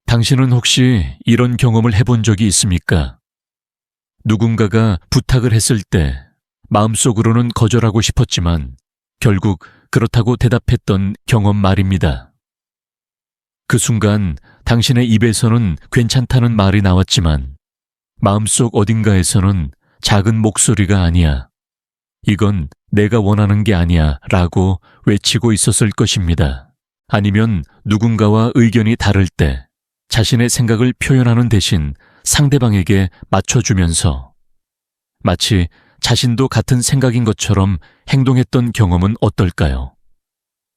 당신은 혹시 이런 경험을 해본 적이 있습니까? 누군가가 부탁을 했을 때 마음속으로는 거절하고 싶었지만 결국 그렇다고 대답했던 경험 말입니다. 그 순간 당신의 입에서는 괜찮다는 말이 나왔지만 마음속 어딘가에서는 작은 목소리가 아니야. 이건 내가 원하는 게 아니야 라고 외치고 있었을 것입니다. 아니면 누군가와 의견이 다를 때 자신의 생각을 표현하는 대신 상대방에게 맞춰주면서 마치 자신도 같은 생각인 것처럼 행동했던 경험은 어떨까요?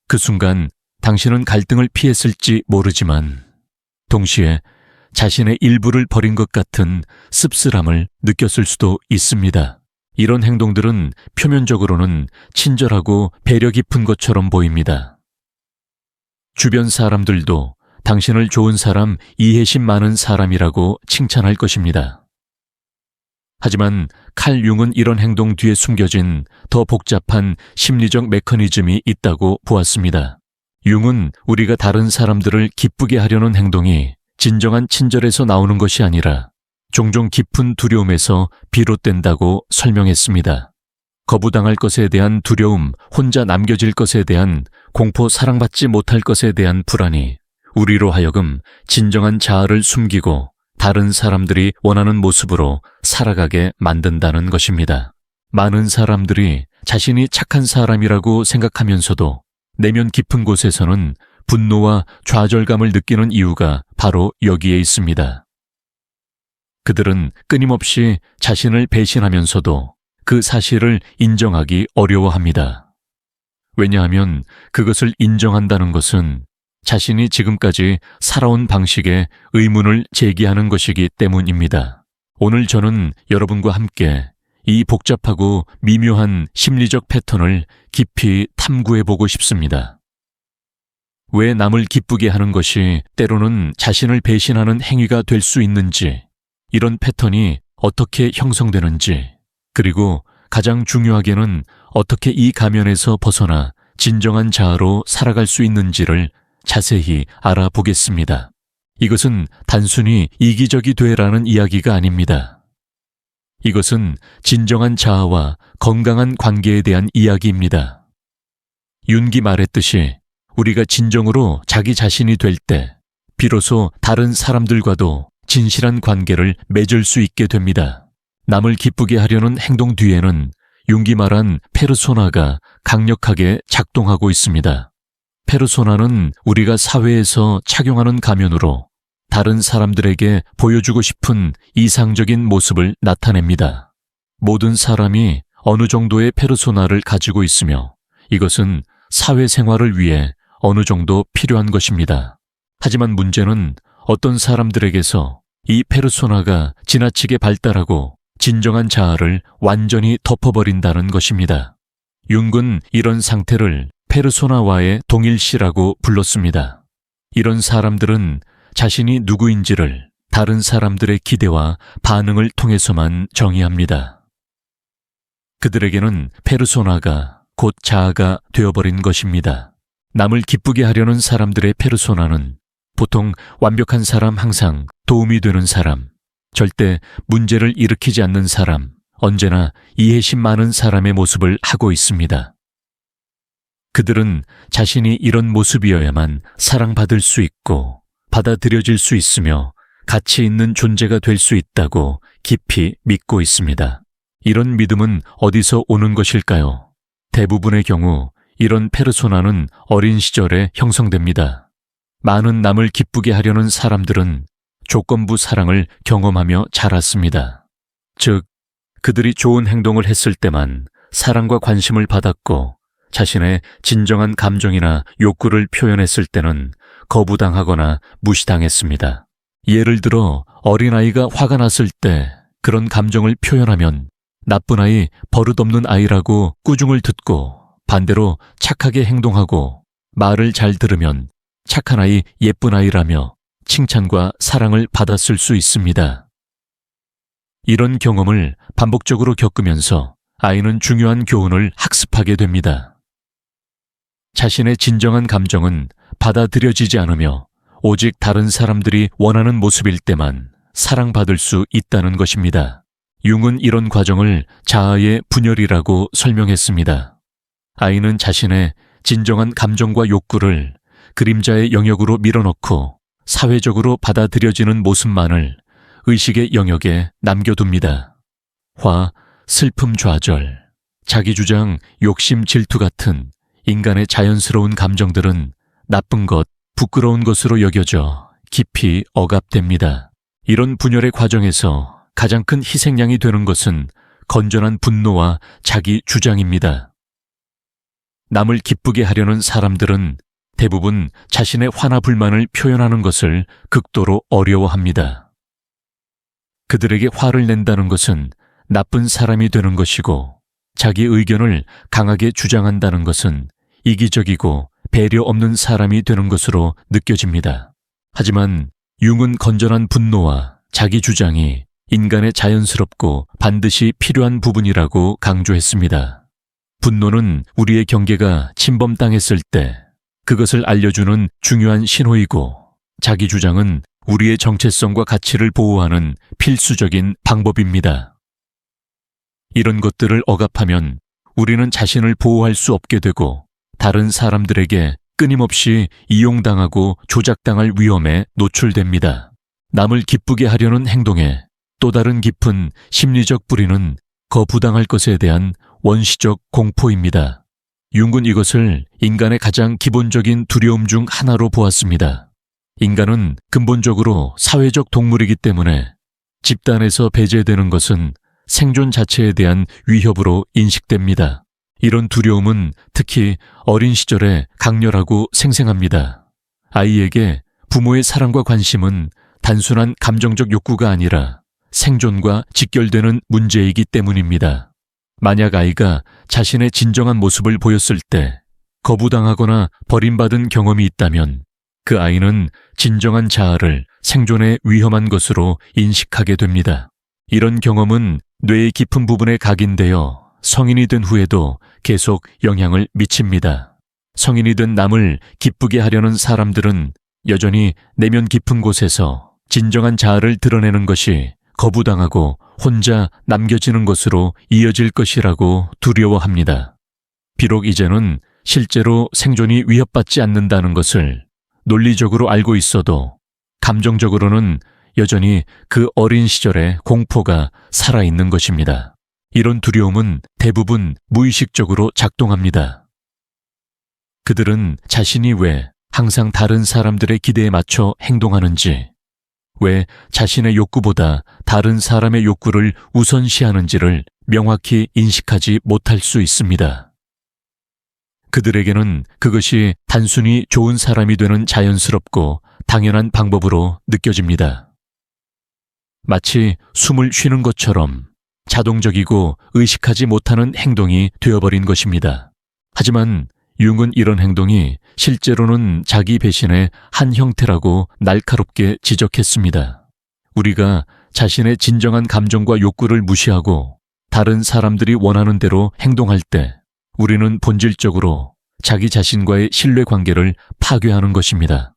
그 순간 당신은 갈등을 피했을지 모르지만 동시에 자신의 일부를 버린 것 같은 씁쓸함을 느꼈을 수도 있습니다. 이런 행동들은 표면적으로는 친절하고 배려 깊은 것처럼 보입니다. 주변 사람들도 당신을 좋은 사람, 이해심 많은 사람이라고 칭찬할 것입니다. 하지만 칼 융은 이런 행동 뒤에 숨겨진 더 복잡한 심리적 메커니즘이 있다고 보았습니다. 융은 우리가 다른 사람들을 기쁘게 하려는 행동이 진정한 친절에서 나오는 것이 아니라 종종 깊은 두려움에서 비롯된다고 설명했습니다. 거부당할 것에 대한 두려움, 혼자 남겨질 것에 대한 공포, 사랑받지 못할 것에 대한 불안이 우리로 하여금 진정한 자아를 숨기고 다른 사람들이 원하는 모습으로 살아가게 만든다는 것입니다. 많은 사람들이 자신이 착한 사람이라고 생각하면서도 내면 깊은 곳에서는 분노와 좌절감을 느끼는 이유가 바로 여기에 있습니다. 그들은 끊임없이 자신을 배신하면서도 그 사실을 인정하기 어려워합니다. 왜냐하면 그것을 인정한다는 것은 자신이 지금까지 살아온 방식에 의문을 제기하는 것이기 때문입니다. 오늘 저는 여러분과 함께 이 복잡하고 미묘한 심리적 패턴을 깊이 탐구해보고 싶습니다. 왜 남을 기쁘게 하는 것이 때로는 자신을 배신하는 행위가 될 수 있는지, 이런 패턴이 어떻게 형성되는지, 그리고 가장 중요하게는 어떻게 이 가면에서 벗어나 진정한 자아로 살아갈 수 있는지를 자세히 알아보겠습니다. 이것은 단순히 이기적이 되라는 이야기가 아닙니다. 이것은 진정한 자아와 건강한 관계에 대한 이야기입니다. 윤기 말했듯이 우리가 진정으로 자기 자신이 될 때 비로소 다른 사람들과도 진실한 관계를 맺을 수 있게 됩니다. 남을 기쁘게 하려는 행동 뒤에는 윤기 말한 페르소나가 강력하게 작동하고 있습니다. 페르소나는 우리가 사회에서 착용하는 가면으로 다른 사람들에게 보여주고 싶은 이상적인 모습을 나타냅니다. 모든 사람이 어느 정도의 페르소나를 가지고 있으며 이것은 사회생활을 위해 어느 정도 필요한 것입니다. 하지만 문제는 어떤 사람들에게서 이 페르소나가 지나치게 발달하고 진정한 자아를 완전히 덮어버린다는 것입니다. 융은 이런 상태를 페르소나와의 동일시라고 불렀습니다. 이런 사람들은 자신이 누구인지를 다른 사람들의 기대와 반응을 통해서만 정의합니다. 그들에게는 페르소나가 곧 자아가 되어버린 것입니다. 남을 기쁘게 하려는 사람들의 페르소나는 보통 완벽한 사람, 항상 도움이 되는 사람, 절대 문제를 일으키지 않는 사람, 언제나 이해심 많은 사람의 모습을 하고 있습니다. 그들은 자신이 이런 모습이어야만 사랑받을 수 있고 받아들여질 수 있으며 가치 있는 존재가 될 수 있다고 깊이 믿고 있습니다. 이런 믿음은 어디서 오는 것일까요? 대부분의 경우 이런 페르소나는 어린 시절에 형성됩니다. 많은 남을 기쁘게 하려는 사람들은 조건부 사랑을 경험하며 자랐습니다. 즉, 그들이 좋은 행동을 했을 때만 사랑과 관심을 받았고 자신의 진정한 감정이나 욕구를 표현했을 때는 거부당하거나 무시당했습니다. 예를 들어 어린아이가 화가 났을 때 그런 감정을 표현하면 나쁜 아이, 버릇없는 아이라고 꾸중을 듣고 반대로 착하게 행동하고 말을 잘 들으면 착한 아이, 예쁜 아이라며 칭찬과 사랑을 받았을 수 있습니다. 이런 경험을 반복적으로 겪으면서 아이는 중요한 교훈을 학습하게 됩니다. 자신의 진정한 감정은 받아들여지지 않으며 오직 다른 사람들이 원하는 모습일 때만 사랑받을 수 있다는 것입니다. 융은 이런 과정을 자아의 분열이라고 설명했습니다. 아이는 자신의 진정한 감정과 욕구를 그림자의 영역으로 밀어넣고 사회적으로 받아들여지는 모습만을 의식의 영역에 남겨둡니다. 화, 슬픔, 좌절, 자기주장, 욕심, 질투 같은 인간의 자연스러운 감정들은 나쁜 것, 부끄러운 것으로 여겨져 깊이 억압됩니다. 이런 분열의 과정에서 가장 큰 희생양이 되는 것은 건전한 분노와 자기 주장입니다. 남을 기쁘게 하려는 사람들은 대부분 자신의 화나 불만을 표현하는 것을 극도로 어려워합니다. 그들에게 화를 낸다는 것은 나쁜 사람이 되는 것이고, 자기 의견을 강하게 주장한다는 것은 이기적이고 배려 없는 사람이 되는 것으로 느껴집니다. 하지만 융은 건전한 분노와 자기 주장이 인간의 자연스럽고 반드시 필요한 부분이라고 강조했습니다. 분노는 우리의 경계가 침범당했을 때 그것을 알려주는 중요한 신호이고, 자기 주장은 우리의 정체성과 가치를 보호하는 필수적인 방법입니다. 이런 것들을 억압하면 우리는 자신을 보호할 수 없게 되고 다른 사람들에게 끊임없이 이용당하고 조작당할 위험에 노출됩니다. 남을 기쁘게 하려는 행동에 또 다른 깊은 심리적 뿌리는 거부당할 것에 대한 원시적 공포입니다. 융은 이것을 인간의 가장 기본적인 두려움 중 하나로 보았습니다. 인간은 근본적으로 사회적 동물이기 때문에 집단에서 배제되는 것은 생존 자체에 대한 위협으로 인식됩니다. 이런 두려움은 특히 어린 시절에 강렬하고 생생합니다. 아이에게 부모의 사랑과 관심은 단순한 감정적 욕구가 아니라 생존과 직결되는 문제이기 때문입니다. 만약 아이가 자신의 진정한 모습을 보였을 때 거부당하거나 버림받은 경험이 있다면 그 아이는 진정한 자아를 생존에 위험한 것으로 인식하게 됩니다. 이런 경험은 뇌의 깊은 부분에 각인되어 성인이 된 후에도 계속 영향을 미칩니다. 성인이 된 남을 기쁘게 하려는 사람들은 여전히 내면 깊은 곳에서 진정한 자아를 드러내는 것이 거부당하고 혼자 남겨지는 것으로 이어질 것이라고 두려워합니다. 비록 이제는 실제로 생존이 위협받지 않는다는 것을 논리적으로 알고 있어도 감정적으로는 여전히 그 어린 시절의 공포가 살아있는 것입니다. 이런 두려움은 대부분 무의식적으로 작동합니다. 그들은 자신이 왜 항상 다른 사람들의 기대에 맞춰 행동하는지, 왜 자신의 욕구보다 다른 사람의 욕구를 우선시하는지를 명확히 인식하지 못할 수 있습니다. 그들에게는 그것이 단순히 좋은 사람이 되는 자연스럽고 당연한 방법으로 느껴집니다. 마치 숨을 쉬는 것처럼 자동적이고 의식하지 못하는 행동이 되어버린 것입니다. 하지만 융은 이런 행동이 실제로는 자기 배신의 한 형태라고 날카롭게 지적했습니다. 우리가 자신의 진정한 감정과 욕구를 무시하고 다른 사람들이 원하는 대로 행동할 때 우리는 본질적으로 자기 자신과의 신뢰관계를 파괴하는 것입니다.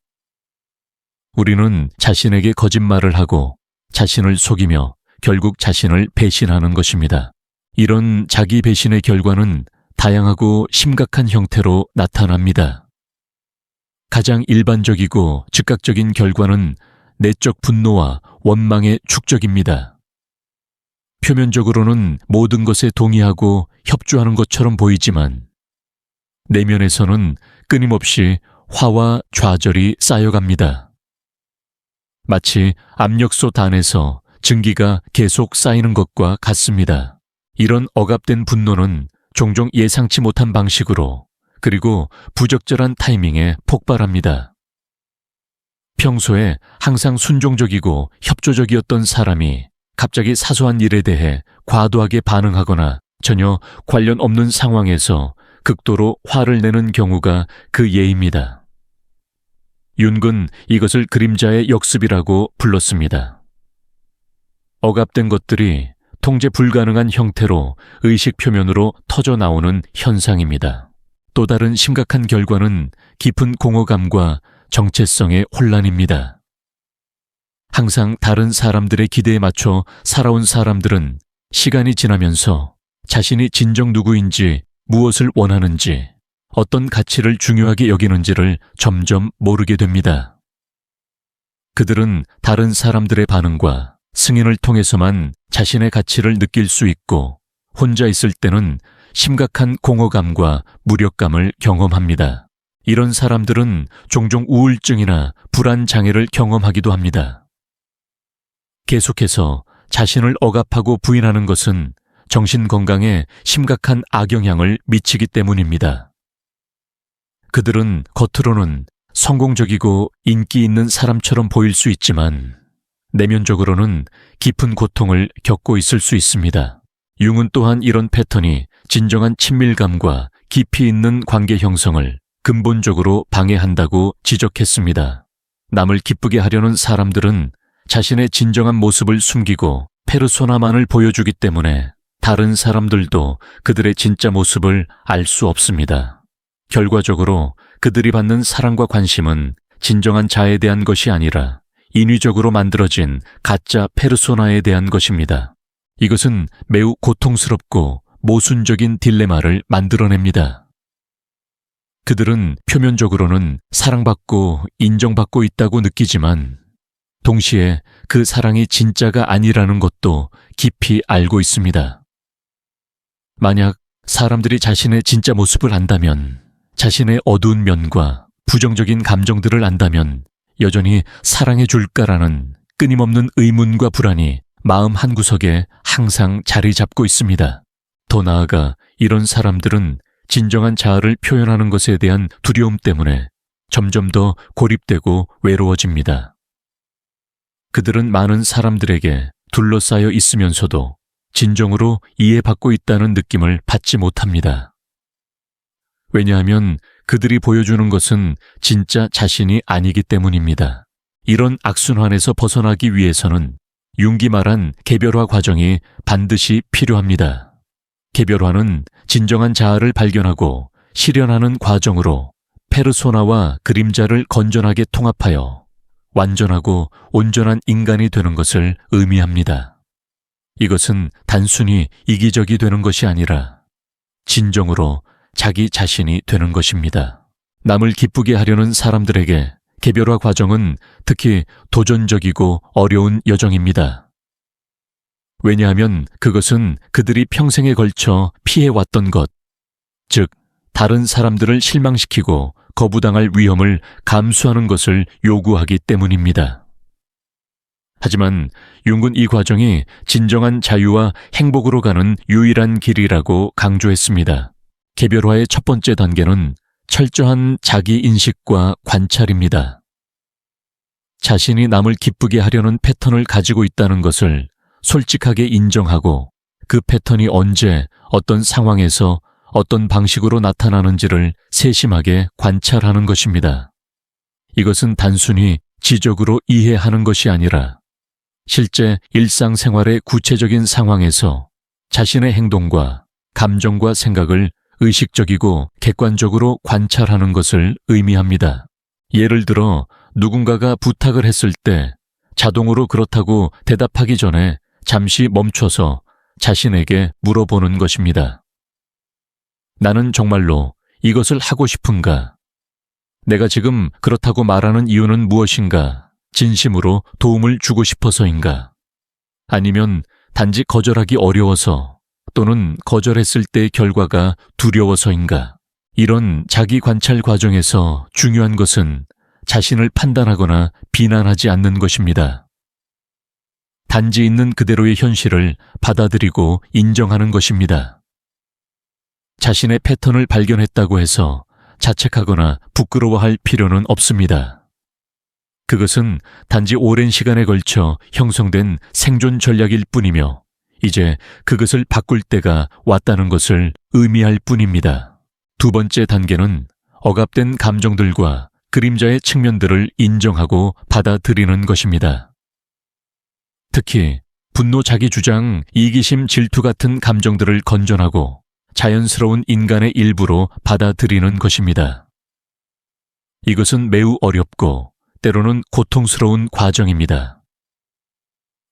우리는 자신에게 거짓말을 하고 자신을 속이며 결국 자신을 배신하는 것입니다. 이런 자기 배신의 결과는 다양하고 심각한 형태로 나타납니다. 가장 일반적이고 즉각적인 결과는 내적 분노와 원망의 축적입니다. 표면적으로는 모든 것에 동의하고 협조하는 것처럼 보이지만 내면에서는 끊임없이 화와 좌절이 쌓여갑니다. 마치 압력솥 안에서 증기가 계속 쌓이는 것과 같습니다. 이런 억압된 분노는 종종 예상치 못한 방식으로 그리고 부적절한 타이밍에 폭발합니다. 평소에 항상 순종적이고 협조적이었던 사람이 갑자기 사소한 일에 대해 과도하게 반응하거나 전혀 관련 없는 상황에서 극도로 화를 내는 경우가 그 예입니다. 융은 이것을 그림자의 역습이라고 불렀습니다. 억압된 것들이 통제 불가능한 형태로 의식 표면으로 터져 나오는 현상입니다. 또 다른 심각한 결과는 깊은 공허감과 정체성의 혼란입니다. 항상 다른 사람들의 기대에 맞춰 살아온 사람들은 시간이 지나면서 자신이 진정 누구인지, 무엇을 원하는지, 어떤 가치를 중요하게 여기는지를 점점 모르게 됩니다. 그들은 다른 사람들의 반응과 승인을 통해서만 자신의 가치를 느낄 수 있고, 혼자 있을 때는 심각한 공허감과 무력감을 경험합니다. 이런 사람들은 종종 우울증이나 불안 장애를 경험하기도 합니다. 계속해서 자신을 억압하고 부인하는 것은 정신 건강에 심각한 악영향을 미치기 때문입니다. 그들은 겉으로는 성공적이고 인기 있는 사람처럼 보일 수 있지만 내면적으로는 깊은 고통을 겪고 있을 수 있습니다. 융은 또한 이런 패턴이 진정한 친밀감과 깊이 있는 관계 형성을 근본적으로 방해한다고 지적했습니다. 남을 기쁘게 하려는 사람들은 자신의 진정한 모습을 숨기고 페르소나만을 보여주기 때문에 다른 사람들도 그들의 진짜 모습을 알 수 없습니다. 결과적으로 그들이 받는 사랑과 관심은 진정한 자에 대한 것이 아니라 인위적으로 만들어진 가짜 페르소나에 대한 것입니다. 이것은 매우 고통스럽고 모순적인 딜레마를 만들어냅니다. 그들은 표면적으로는 사랑받고 인정받고 있다고 느끼지만 동시에 그 사랑이 진짜가 아니라는 것도 깊이 알고 있습니다. 만약 사람들이 자신의 진짜 모습을 안다면, 자신의 어두운 면과 부정적인 감정들을 안다면 여전히 사랑해 줄까라는 끊임없는 의문과 불안이 마음 한구석에 항상 자리 잡고 있습니다. 더 나아가 이런 사람들은 진정한 자아를 표현하는 것에 대한 두려움 때문에 점점 더 고립되고 외로워집니다. 그들은 많은 사람들에게 둘러싸여 있으면서도 진정으로 이해받고 있다는 느낌을 받지 못합니다. 왜냐하면 그들이 보여주는 것은 진짜 자신이 아니기 때문입니다. 이런 악순환에서 벗어나기 위해서는 융기 말한 개별화 과정이 반드시 필요합니다. 개별화는 진정한 자아를 발견하고 실현하는 과정으로 페르소나와 그림자를 건전하게 통합하여 완전하고 온전한 인간이 되는 것을 의미합니다. 이것은 단순히 이기적이 되는 것이 아니라 진정으로 자기 자신이 되는 것입니다. 남을 기쁘게 하려는 사람들에게 개별화 과정은 특히 도전적이고 어려운 여정입니다. 왜냐하면 그것은 그들이 평생에 걸쳐 피해왔던 것, 즉 다른 사람들을 실망시키고 거부당할 위험을 감수하는 것을 요구하기 때문입니다. 하지만 융은 이 과정이 진정한 자유와 행복으로 가는 유일한 길이라고 강조했습니다. 개별화의 첫 번째 단계는 철저한 자기인식과 관찰입니다. 자신이 남을 기쁘게 하려는 패턴을 가지고 있다는 것을 솔직하게 인정하고 그 패턴이 언제, 어떤 상황에서 어떤 방식으로 나타나는지를 세심하게 관찰하는 것입니다. 이것은 단순히 지적으로 이해하는 것이 아니라 실제 일상생활의 구체적인 상황에서 자신의 행동과 감정과 생각을 의식적이고 객관적으로 관찰하는 것을 의미합니다. 예를 들어 누군가가 부탁을 했을 때 자동으로 그렇다고 대답하기 전에 잠시 멈춰서 자신에게 물어보는 것입니다. 나는 정말로 이것을 하고 싶은가? 내가 지금 그렇다고 말하는 이유는 무엇인가? 진심으로 도움을 주고 싶어서인가? 아니면 단지 거절하기 어려워서 또는 거절했을 때의 결과가 두려워서인가? 이런 자기 관찰 과정에서 중요한 것은 자신을 판단하거나 비난하지 않는 것입니다. 단지 있는 그대로의 현실을 받아들이고 인정하는 것입니다. 자신의 패턴을 발견했다고 해서 자책하거나 부끄러워할 필요는 없습니다. 그것은 단지 오랜 시간에 걸쳐 형성된 생존 전략일 뿐이며 이제 그것을 바꿀 때가 왔다는 것을 의미할 뿐입니다. 두 번째 단계는 억압된 감정들과 그림자의 측면들을 인정하고 받아들이는 것입니다. 특히 분노, 자기주장, 이기심, 질투 같은 감정들을 건전하고 자연스러운 인간의 일부로 받아들이는 것입니다. 이것은 매우 어렵고 때로는 고통스러운 과정입니다.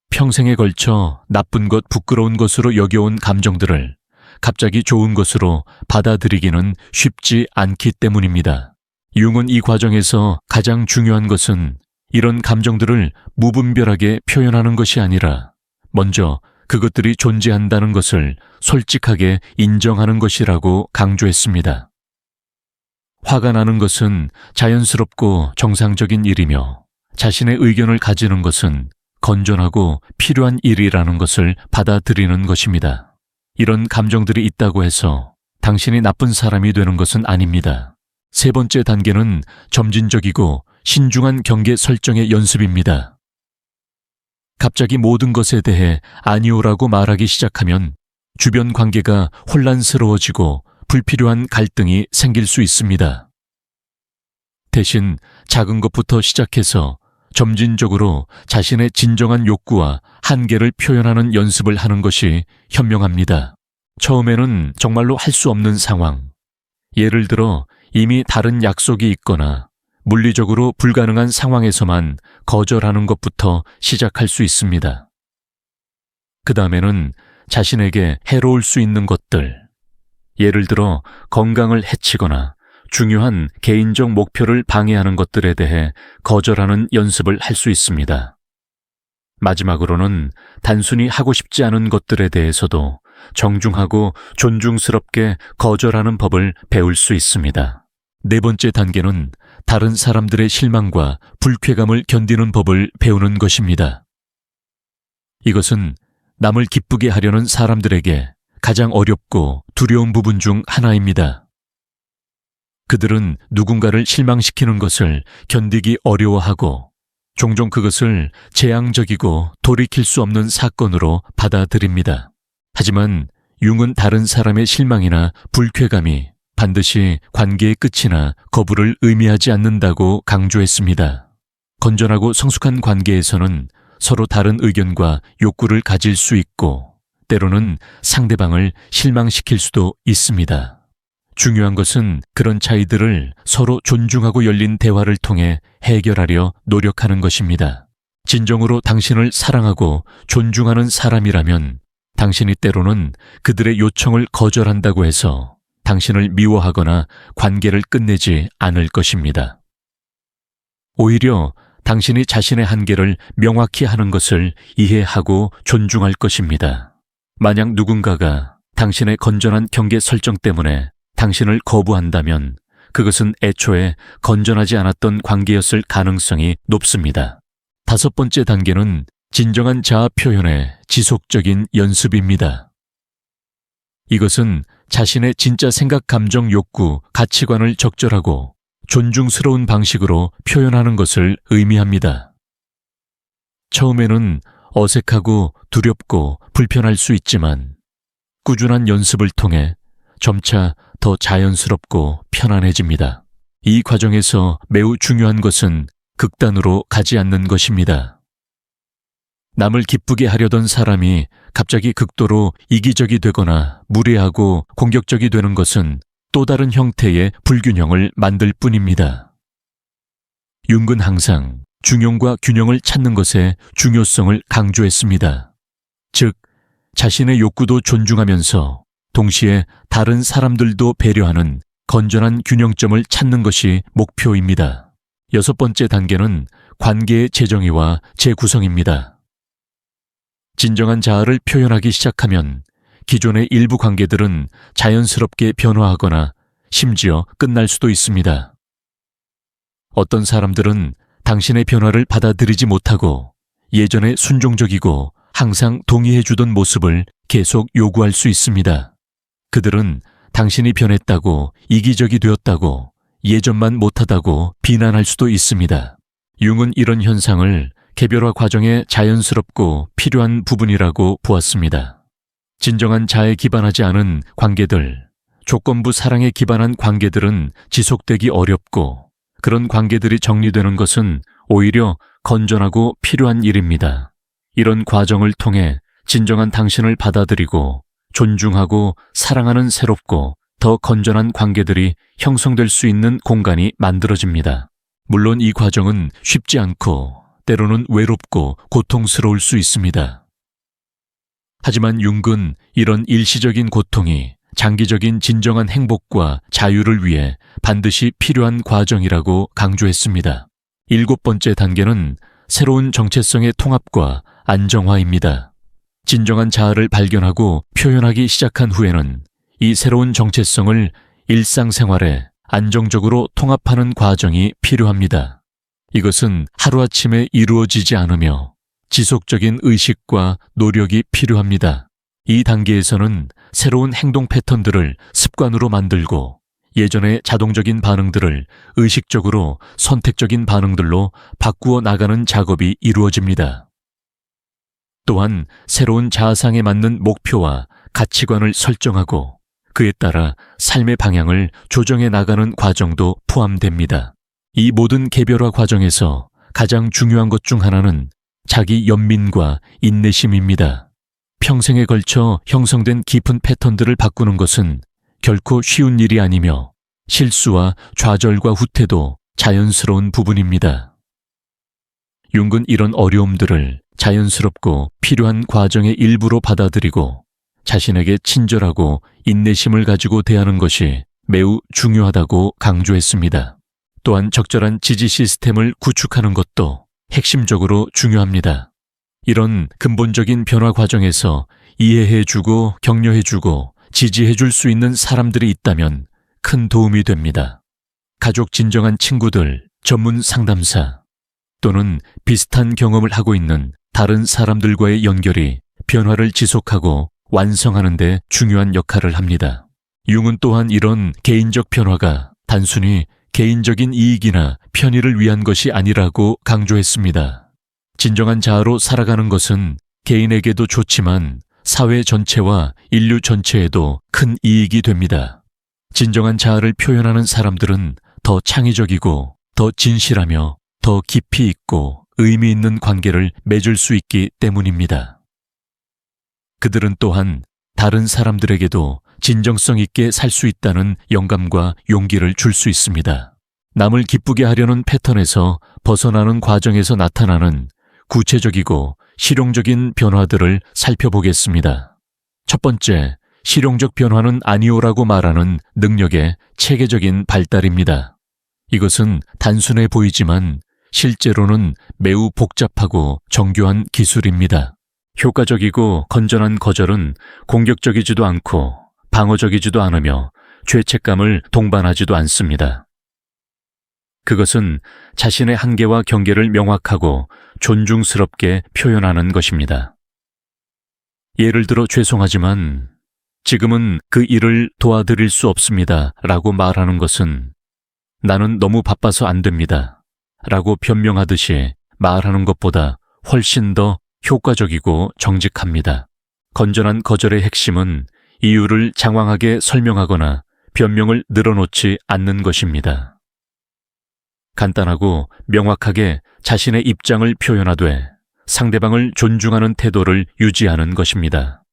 평생에 걸쳐 나쁜 것, 부끄러운 것으로 여겨온 감정들을 갑자기 좋은 것으로 받아들이기는 쉽지 않기 때문입니다. 융은 이 과정에서 가장 중요한 것은 이런 감정들을 무분별하게 표현하는 것이 아니라 먼저 그것들이 존재한다는 것을 솔직하게 인정하는 것이라고 강조했습니다. 화가 나는 것은 자연스럽고 정상적인 일이며 자신의 의견을 가지는 것은 건전하고 필요한 일이라는 것을 받아들이는 것입니다. 이런 감정들이 있다고 해서 당신이 나쁜 사람이 되는 것은 아닙니다. 세 번째 단계는 점진적이고 신중한 경계 설정의 연습입니다. 갑자기 모든 것에 대해 아니오라고 말하기 시작하면 주변 관계가 혼란스러워지고 불필요한 갈등이 생길 수 있습니다. 대신 작은 것부터 시작해서 점진적으로 자신의 진정한 욕구와 한계를 표현하는 연습을 하는 것이 현명합니다. 처음에는 정말로 할 수 없는 상황, 예를 들어 이미 다른 약속이 있거나 물리적으로 불가능한 상황에서만 거절하는 것부터 시작할 수 있습니다. 그 다음에는 자신에게 해로울 수 있는 것들, 예를 들어 건강을 해치거나 중요한 개인적 목표를 방해하는 것들에 대해 거절하는 연습을 할 수 있습니다. 마지막으로는 단순히 하고 싶지 않은 것들에 대해서도 정중하고 존중스럽게 거절하는 법을 배울 수 있습니다. 네 번째 단계는 다른 사람들의 실망과 불쾌감을 견디는 법을 배우는 것입니다. 이것은 남을 기쁘게 하려는 사람들에게 가장 어렵고 두려운 부분 중 하나입니다. 그들은 누군가를 실망시키는 것을 견디기 어려워하고 종종 그것을 재앙적이고 돌이킬 수 없는 사건으로 받아들입니다. 하지만 융은 다른 사람의 실망이나 불쾌감이 반드시 관계의 끝이나 거부를 의미하지 않는다고 강조했습니다. 건전하고 성숙한 관계에서는 서로 다른 의견과 욕구를 가질 수 있고 때로는 상대방을 실망시킬 수도 있습니다. 중요한 것은 그런 차이들을 서로 존중하고 열린 대화를 통해 해결하려 노력하는 것입니다. 진정으로 당신을 사랑하고 존중하는 사람이라면 당신이 때로는 그들의 요청을 거절한다고 해서 당신을 미워하거나 관계를 끝내지 않을 것입니다. 오히려 당신이 자신의 한계를 명확히 하는 것을 이해하고 존중할 것입니다. 만약 누군가가 당신의 건전한 경계 설정 때문에 당신을 거부한다면 그것은 애초에 건전하지 않았던 관계였을 가능성이 높습니다. 다섯 번째 단계는 진정한 자아 표현의 지속적인 연습입니다. 이것은 자신의 진짜 생각, 감정, 욕구, 가치관을 적절하고 존중스러운 방식으로 표현하는 것을 의미합니다. 처음에는 어색하고 두렵고 불편할 수 있지만 꾸준한 연습을 통해 점차 더 자연스럽고 편안해집니다. 이 과정에서 매우 중요한 것은 극단으로 가지 않는 것입니다. 남을 기쁘게 하려던 사람이 갑자기 극도로 이기적이 되거나 무례하고 공격적이 되는 것은 또 다른 형태의 불균형을 만들 뿐입니다. 융은 항상 중용과 균형을 찾는 것의 중요성을 강조했습니다. 즉, 자신의 욕구도 존중하면서 동시에 다른 사람들도 배려하는 건전한 균형점을 찾는 것이 목표입니다. 여섯 번째 단계는 관계의 재정의와 재구성입니다. 진정한 자아를 표현하기 시작하면 기존의 일부 관계들은 자연스럽게 변화하거나 심지어 끝날 수도 있습니다. 어떤 사람들은 당신의 변화를 받아들이지 못하고 예전에 순종적이고 항상 동의해주던 모습을 계속 요구할 수 있습니다. 그들은 당신이 변했다고, 이기적이 되었다고, 예전만 못하다고 비난할 수도 있습니다. 융은 이런 현상을 개별화 과정의 자연스럽고 필요한 부분이라고 보았습니다. 진정한 자에 기반하지 않은 관계들, 조건부 사랑에 기반한 관계들은 지속되기 어렵고 그런 관계들이 정리되는 것은 오히려 건전하고 필요한 일입니다. 이런 과정을 통해 진정한 당신을 받아들이고 존중하고 사랑하는 새롭고 더 건전한 관계들이 형성될 수 있는 공간이 만들어집니다. 물론 이 과정은 쉽지 않고 때로는 외롭고 고통스러울 수 있습니다. 하지만 융은 이런 일시적인 고통이 장기적인 진정한 행복과 자유를 위해 반드시 필요한 과정이라고 강조했습니다. 7번째 단계는 새로운 정체성의 통합과 안정화입니다. 진정한 자아를 발견하고 표현하기 시작한 후에는 이 새로운 정체성을 일상생활에 안정적으로 통합하는 과정이 필요합니다. 이것은 하루아침에 이루어지지 않으며 지속적인 의식과 노력이 필요합니다. 이 단계에서는 새로운 행동 패턴들을 습관으로 만들고 예전의 자동적인 반응들을 의식적으로 선택적인 반응들로 바꾸어 나가는 작업이 이루어집니다. 또한 새로운 자아상에 맞는 목표와 가치관을 설정하고 그에 따라 삶의 방향을 조정해 나가는 과정도 포함됩니다. 이 모든 개별화 과정에서 가장 중요한 것 중 하나는 자기 연민과 인내심입니다. 평생에 걸쳐 형성된 깊은 패턴들을 바꾸는 것은 결코 쉬운 일이 아니며 실수와 좌절과 후퇴도 자연스러운 부분입니다. 융은 이런 어려움들을 자연스럽고 필요한 과정의 일부로 받아들이고 자신에게 친절하고 인내심을 가지고 대하는 것이 매우 중요하다고 강조했습니다. 또한 적절한 지지 시스템을 구축하는 것도 핵심적으로 중요합니다. 이런 근본적인 변화 과정에서 이해해주고 격려해주고 지지해줄 수 있는 사람들이 있다면 큰 도움이 됩니다. 가족 진정한 친구들, 전문 상담사 또는 비슷한 경험을 하고 있는 다른 사람들과의 연결이 변화를 지속하고 완성하는 데 중요한 역할을 합니다. 융은 또한 이런 개인적 변화가 단순히 개인적인 이익이나 편의를 위한 것이 아니라고 강조했습니다. 진정한 자아로 살아가는 것은 개인에게도 좋지만 사회 전체와 인류 전체에도 큰 이익이 됩니다. 진정한 자아를 표현하는 사람들은 더 창의적이고 더 진실하며 더 깊이 있고 의미 있는 관계를 맺을 수 있기 때문입니다. 그들은 또한 다른 사람들에게도 진정성 있게 살 수 있다는 영감과 용기를 줄 수 있습니다. 남을 기쁘게 하려는 패턴에서 벗어나는 과정에서 나타나는 구체적이고 실용적인 변화들을 살펴보겠습니다. 첫 번째, 실용적 변화는 아니오라고 말하는 능력의 체계적인 발달입니다. 이것은 단순해 보이지만 실제로는 매우 복잡하고 정교한 기술입니다. 효과적이고 건전한 거절은 공격적이지도 않고 방어적이지도 않으며 죄책감을 동반하지도 않습니다. 그것은 자신의 한계와 경계를 명확하고 존중스럽게 표현하는 것입니다. 예를 들어 죄송하지만 지금은 그 일을 도와드릴 수 없습니다 라고 말하는 것은 나는 너무 바빠서 안 됩니다 라고 변명하듯이 말하는 것보다 훨씬 더 효과적이고 정직합니다. 건전한 거절의 핵심은 이유를 장황하게 설명하거나 변명을 늘어놓지 않는 것입니다. 간단하고 명확하게 자신의 입장을 표현하되 상대방을 존중하는 태도를 유지하는 것입니다.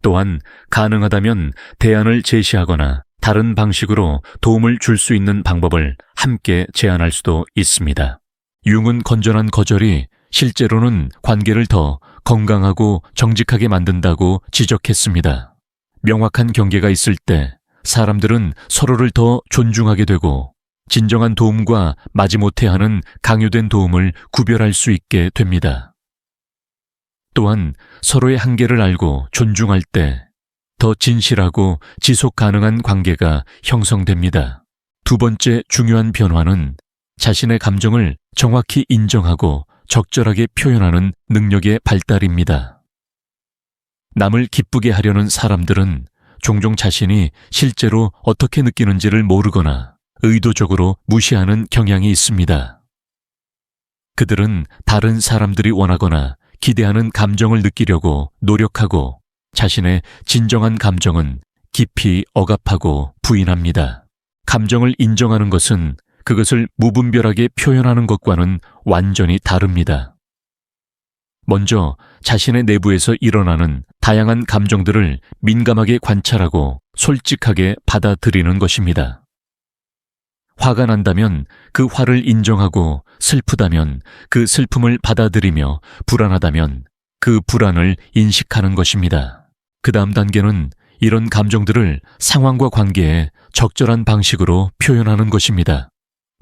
또한 가능하다면 대안을 제시하거나 다른 방식으로 도움을 줄 수 있는 방법을 함께 제안할 수도 있습니다. 융은 건전한 거절이 실제로는 관계를 더 건강하고 정직하게 만든다고 지적했습니다. 명확한 경계가 있을 때 사람들은 서로를 더 존중하게 되고 진정한 도움과 마지못해 하는 강요된 도움을 구별할 수 있게 됩니다. 또한 서로의 한계를 알고 존중할 때 더 진실하고 지속 가능한 관계가 형성됩니다. 두 번째 중요한 변화는 자신의 감정을 정확히 인정하고 적절하게 표현하는 능력의 발달입니다. 남을 기쁘게 하려는 사람들은 종종 자신이 실제로 어떻게 느끼는지를 모르거나 의도적으로 무시하는 경향이 있습니다. 그들은 다른 사람들이 원하거나 기대하는 감정을 느끼려고 노력하고 자신의 진정한 감정은 깊이 억압하고 부인합니다. 감정을 인정하는 것은 그것을 무분별하게 표현하는 것과는 완전히 다릅니다. 먼저 자신의 내부에서 일어나는 다양한 감정들을 민감하게 관찰하고 솔직하게 받아들이는 것입니다. 화가 난다면 그 화를 인정하고 슬프다면 그 슬픔을 받아들이며 불안하다면 그 불안을 인식하는 것입니다. 그 다음 단계는 이런 감정들을 상황과 관계에 적절한 방식으로 표현하는 것입니다.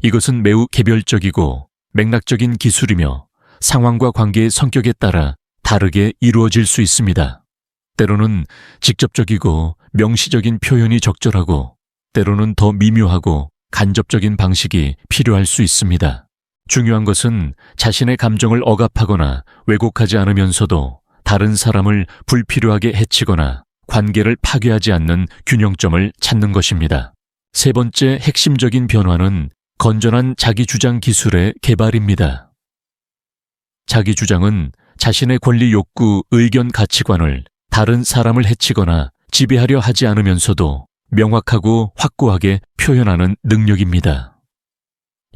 이것은 매우 개별적이고 맥락적인 기술이며 상황과 관계의 성격에 따라 다르게 이루어질 수 있습니다. 때로는 직접적이고 명시적인 표현이 적절하고 때로는 더 미묘하고 간접적인 방식이 필요할 수 있습니다. 중요한 것은 자신의 감정을 억압하거나 왜곡하지 않으면서도 다른 사람을 불필요하게 해치거나 관계를 파괴하지 않는 균형점을 찾는 것입니다. 세 번째 핵심적인 변화는 건전한 자기주장 기술의 개발입니다. 자기주장은 자신의 권리 욕구, 의견, 가치관을 다른 사람을 해치거나 지배하려 하지 않으면서도 명확하고 확고하게 표현하는 능력입니다.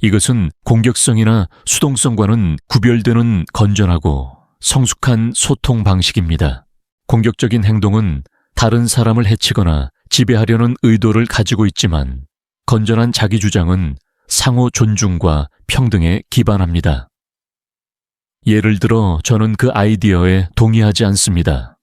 이것은 공격성이나 수동성과는 구별되는 건전하고 성숙한 소통 방식입니다. 공격적인 행동은 다른 사람을 해치거나 지배하려는 의도를 가지고 있지만 건전한 자기주장은 상호 존중과 평등에 기반합니다. 예를 들어 저는 그 아이디어에 동의하지 않습니다.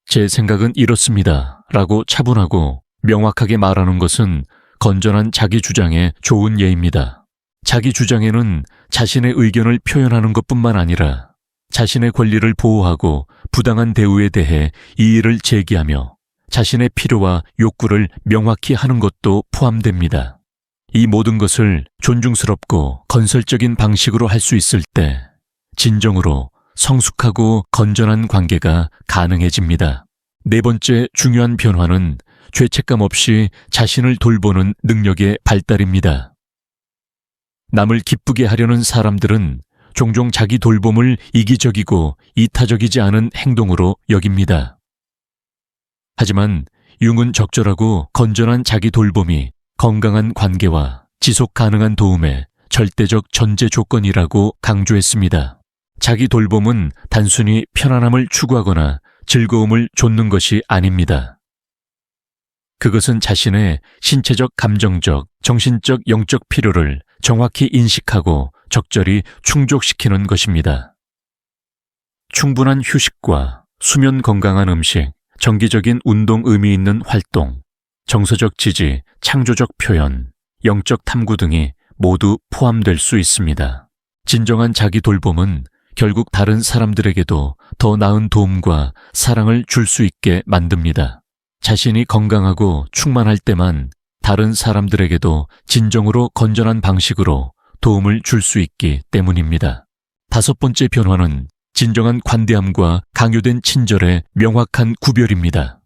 제 생각은 이렇습니다. 라고 차분하고 명확하게 말하는 것은 건전한 자기주장의 좋은 예입니다. 자기주장에는 자신의 의견을 표현하는 것뿐만 아니라 자신의 권리를 보호하고 부당한 대우에 대해 이의를 제기하며 자신의 필요와 욕구를 명확히 하는 것도 포함됩니다. 이 모든 것을 존중스럽고 건설적인 방식으로 할 수 있을 때 진정으로 성숙하고 건전한 관계가 가능해집니다. 네 번째 중요한 변화는 죄책감 없이 자신을 돌보는 능력의 발달입니다. 남을 기쁘게 하려는 사람들은 종종 자기 돌봄을 이기적이고 이타적이지 않은 행동으로 여깁니다. 하지만 융은 적절하고 건전한 자기 돌봄이 건강한 관계와 지속 가능한 도움의 절대적 전제 조건이라고 강조했습니다. 자기 돌봄은 단순히 편안함을 추구하거나 즐거움을 좇는 것이 아닙니다. 그것은 자신의 신체적, 감정적, 정신적, 영적 필요를 정확히 인식하고 적절히 충족시키는 것입니다. 충분한 휴식과 수면, 건강한 음식, 정기적인 운동, 의미 있는 활동, 정서적 지지, 창조적 표현, 영적 탐구 등이 모두 포함될 수 있습니다. 진정한 자기 돌봄은 결국 다른 사람들에게도 더 나은 도움과 사랑을 줄 수 있게 만듭니다. 자신이 건강하고 충만할 때만 다른 사람들에게도 진정으로 건전한 방식으로 도움을 줄 수 있기 때문입니다. 다섯 번째 변화는 진정한 관대함과 강요된 친절의 명확한 구별입니다.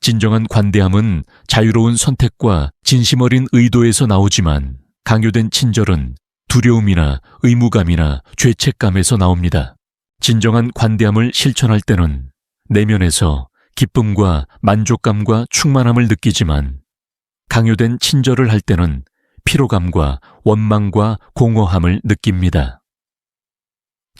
진정한 관대함은 자유로운 선택과 진심 어린 의도에서 나오지만 강요된 친절은 두려움이나 의무감이나 죄책감에서 나옵니다. 진정한 관대함을 실천할 때는 내면에서 기쁨과 만족감과 충만함을 느끼지만 강요된 친절을 할 때는 피로감과 원망과 공허함을 느낍니다.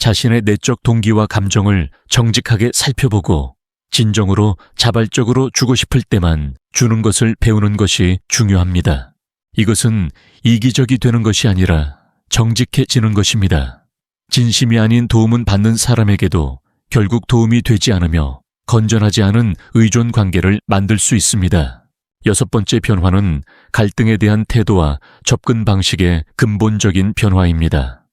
자신의 내적 동기와 감정을 정직하게 살펴보고 진정으로 자발적으로 주고 싶을 때만 주는 것을 배우는 것이 중요합니다. 이것은 이기적이 되는 것이 아니라 정직해지는 것입니다. 진심이 아닌 도움은 받는 사람에게도 결국 도움이 되지 않으며 건전하지 않은 의존 관계를 만들 수 있습니다. 여섯 번째 변화는 갈등에 대한 태도와 접근 방식의 근본적인 변화입니다.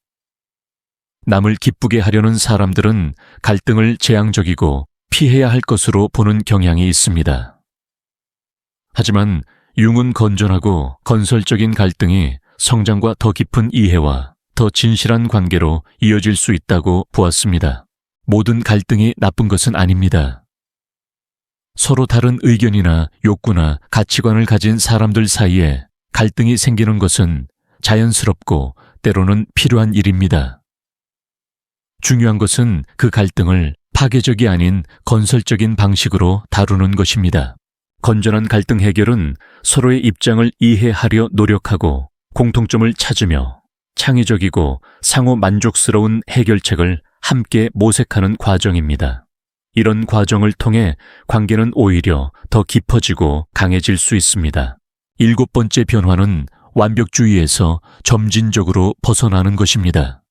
남을 기쁘게 하려는 사람들은 갈등을 재앙적이고 피해야 할 것으로 보는 경향이 있습니다. 하지만 융은 건전하고 건설적인 갈등이 성장과 더 깊은 이해와 더 진실한 관계로 이어질 수 있다고 보았습니다. 모든 갈등이 나쁜 것은 아닙니다. 서로 다른 의견이나 욕구나 가치관을 가진 사람들 사이에 갈등이 생기는 것은 자연스럽고 때로는 필요한 일입니다. 중요한 것은 그 갈등을 파괴적이 아닌 건설적인 방식으로 다루는 것입니다. 건전한 갈등 해결은 서로의 입장을 이해하려 노력하고 공통점을 찾으며 창의적이고 상호 만족스러운 해결책을 함께 모색하는 과정입니다. 이런 과정을 통해 관계는 오히려 더 깊어지고 강해질 수 있습니다. 7번째 변화는 완벽주의에서 점진적으로 벗어나는 것입니다.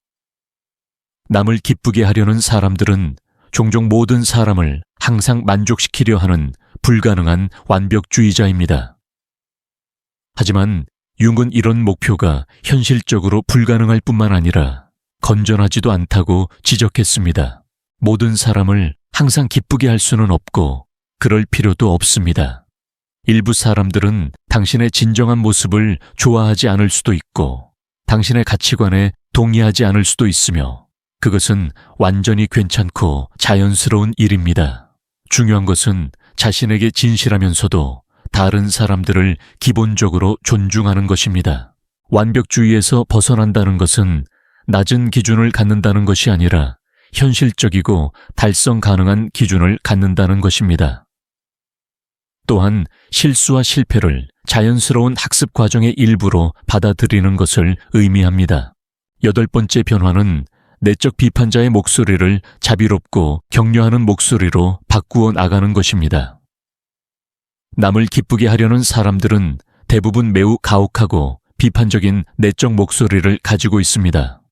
남을 기쁘게 하려는 사람들은 종종 모든 사람을 항상 만족시키려 하는 불가능한 완벽주의자입니다. 하지만 융은 이런 목표가 현실적으로 불가능할 뿐만 아니라 건전하지도 않다고 지적했습니다. 모든 사람을 항상 기쁘게 할 수는 없고 그럴 필요도 없습니다. 일부 사람들은 당신의 진정한 모습을 좋아하지 않을 수도 있고 당신의 가치관에 동의하지 않을 수도 있으며 그것은 완전히 괜찮고 자연스러운 일입니다. 중요한 것은 자신에게 진실하면서도 다른 사람들을 기본적으로 존중하는 것입니다. 완벽주의에서 벗어난다는 것은 낮은 기준을 갖는다는 것이 아니라 현실적이고 달성 가능한 기준을 갖는다는 것입니다. 또한 실수와 실패를 자연스러운 학습 과정의 일부로 받아들이는 것을 의미합니다. 8번째 변화는 내적 비판자의 목소리를 자비롭고 격려하는 목소리로 바꾸어 나가는 것입니다. 남을 기쁘게 하려는 사람들은 대부분 매우 가혹하고 비판적인 내적 목소리를 가지고 있습니다.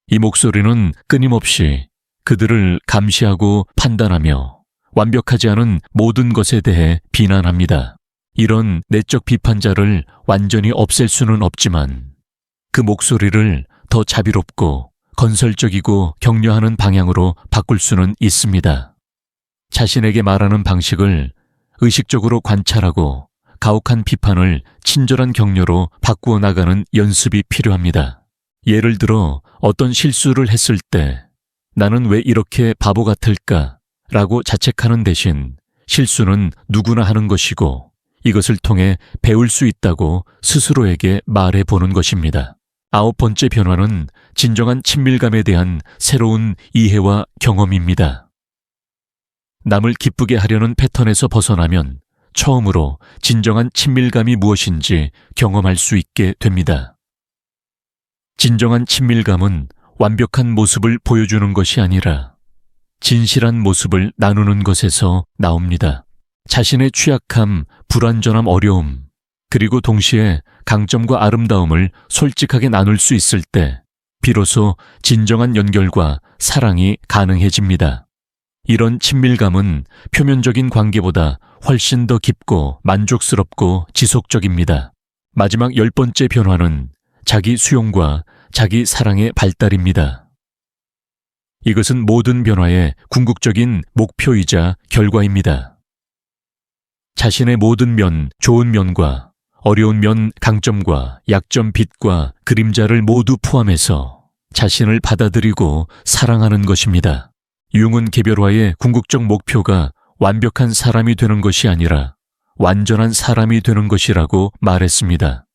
이 목소리는 끊임없이 그들을 감시하고 판단하며 완벽하지 않은 모든 것에 대해 비난합니다. 이런 내적 비판자를 완전히 없앨 수는 없지만 그 목소리를 더 자비롭고 건설적이고 격려하는 방향으로 바꿀 수는 있습니다. 자신에게 말하는 방식을 의식적으로 관찰하고 가혹한 비판을 친절한 격려로 바꾸어 나가는 연습이 필요합니다. 예를 들어 어떤 실수를 했을 때 나는 왜 이렇게 바보 같을까? 라고 자책하는 대신 실수는 누구나 하는 것이고 이것을 통해 배울 수 있다고 스스로에게 말해보는 것입니다. 9번째 변화는 진정한 친밀감에 대한 새로운 이해와 경험입니다. 남을 기쁘게 하려는 패턴에서 벗어나면 처음으로 진정한 친밀감이 무엇인지 경험할 수 있게 됩니다. 진정한 친밀감은 완벽한 모습을 보여주는 것이 아니라 진실한 모습을 나누는 것에서 나옵니다. 자신의 취약함, 불완전함, 어려움, 그리고 동시에 강점과 아름다움을 솔직하게 나눌 수 있을 때 비로소 진정한 연결과 사랑이 가능해집니다. 이런 친밀감은 표면적인 관계보다 훨씬 더 깊고 만족스럽고 지속적입니다. 마지막 10번째 변화는 자기 수용과 자기 사랑의 발달입니다. 이것은 모든 변화의 궁극적인 목표이자 결과입니다. 자신의 모든 면, 좋은 면과 어려운 면, 강점과 약점, 빛과 그림자를 모두 포함해서 자신을 받아들이고 사랑하는 것입니다. 융은 개별화의 궁극적 목표가 완벽한 사람이 되는 것이 아니라 완전한 사람이 되는 것이라고 말했습니다.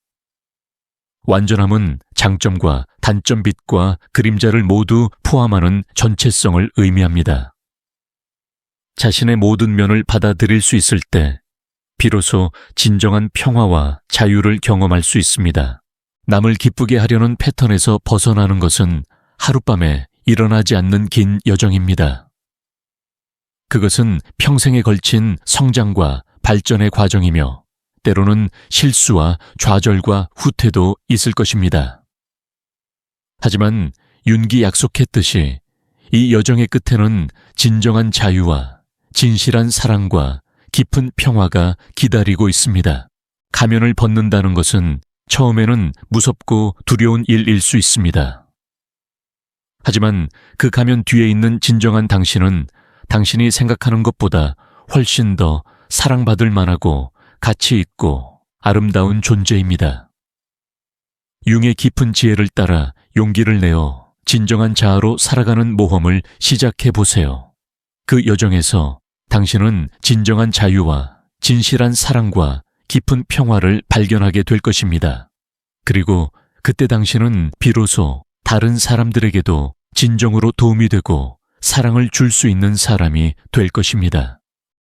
완전함은 장점과 단점, 빛과 그림자를 모두 포함하는 전체성을 의미합니다. 자신의 모든 면을 받아들일 수 있을 때 비로소 진정한 평화와 자유를 경험할 수 있습니다. 남을 기쁘게 하려는 패턴에서 벗어나는 것은 하룻밤에 일어나지 않는 긴 여정입니다. 그것은 평생에 걸친 성장과 발전의 과정이며 때로는 실수와 좌절과 후퇴도 있을 것입니다. 하지만 윤기 약속했듯이 이 여정의 끝에는 진정한 자유와 진실한 사랑과 깊은 평화가 기다리고 있습니다. 가면을 벗는다는 것은 처음에는 무섭고 두려운 일일 수 있습니다. 하지만 그 가면 뒤에 있는 진정한 당신은 당신이 생각하는 것보다 훨씬 더 사랑받을 만하고 가치 있고 아름다운 존재입니다. 융의 깊은 지혜를 따라 용기를 내어 진정한 자아로 살아가는 모험을 시작해 보세요. 그 여정에서 당신은 진정한 자유와 진실한 사랑과 깊은 평화를 발견하게 될 것입니다. 그리고 그때 당신은 비로소 다른 사람들에게도 진정으로 도움이 되고 사랑을 줄 수 있는 사람이 될 것입니다.